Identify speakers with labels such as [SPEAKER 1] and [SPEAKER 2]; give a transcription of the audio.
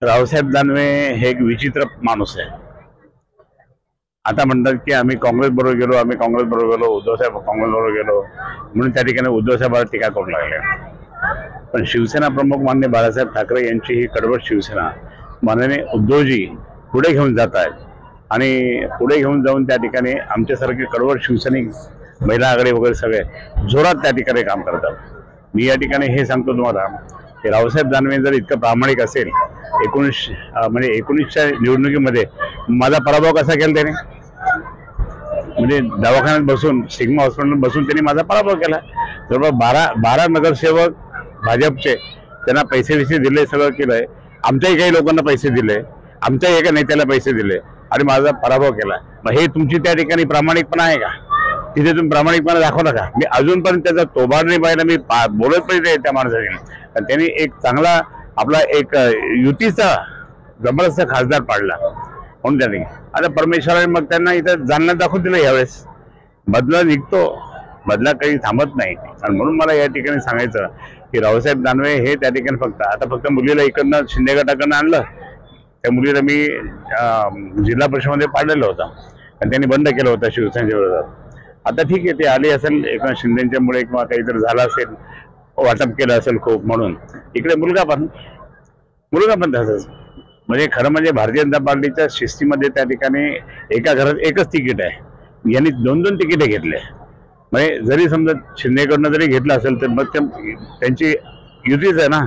[SPEAKER 1] रावसाहेब दानवे हे एक विचित्र माणूस आहे। आता म्हणतात की आम्ही काँग्रेस बरोबर गेलो, आम्ही काँग्रेस बरोबर गेलो, उद्धव साहेब काँग्रेस बरोबर गेलो म्हणून त्या ठिकाणी उद्धव साहेबांवर टीका करू लागले। पण शिवसेना प्रमुख माननीय बाळासाहेब ठाकरे यांची ही कडवट शिवसेना माननीय उद्धवजी पुढे घेऊन जात आहेत आणि पुढे घेऊन जाऊन त्या ठिकाणी आमच्यासारखे कडवट शिवसैनिक महिला आघाडी वगैरे सगळे जोरात त्या ठिकाणी काम करतात। मी या ठिकाणी हे सांगतो तुम्हाला की रावसाहेब दानवे जर इतकं प्रामाणिक असेल, 19च्या निवडणुकीमध्ये माझा पराभव कसा केला त्याने, म्हणजे दवाखान्यात बसून सिग्मा हॉस्पिटल बसून त्यांनी माझा पराभव केला। जवळपास 12 नगरसेवक भाजपचे त्यांना पैसे दिले, सगळं केलंय। आमच्याही काही लोकांना पैसे दिले, आमच्याही एका नेत्याला पैसे दिले आणि माझा पराभव केला। मग हे तुमची त्या ठिकाणी प्रामाणिकपणा आहे का? तिथे तुम्ही प्रामाणिकपणा दाखवला का? मी अजूनपर्यंत त्याचा तोबाड नाही पाहिला। मी बोलत पाहिजे त्या माणसाने, पण त्यांनी एक चांगला आपला एक युतीचा जबरदस्त खासदार पाडला म्हणून त्यांनी आता परमेश्वराने मग त्यांना इथं जाणण्यात दाखवून दिलं। यावेळेस बदला निघतो, बदला काही थांबत नाही। आणि म्हणून मला या ठिकाणी सांगायचं की रावसाहेब दानवे हे त्या ठिकाणी फक्त मुलीला इकडनं शिंदे गटाकडनं आणलं, त्या मुलीला मी जिल्हा परिषदेमध्ये पाडलेलं होतं आणि त्यांनी बंद केलं होतं शिवसेनेच्या विरोधात। आता ठीक आहे, ते आले असेल एकनाथ शिंदेच्यामुळे किंवा काहीतरी झालं असेल, वाटप केलं असेल खूप, म्हणून इकडे मुलगा पण तसंच। म्हणजे खरं म्हणजे भारतीय जनता पार्टीच्या शिस्तीमध्ये त्या ठिकाणी एका घरात एकच तिकीट आहे, यांनी 2 तिकीटे घेतले। म्हणजे जरी समजा शिंदेकडनं जरी घेतलं असेल तर मग त्यांची युतीच आहे ना,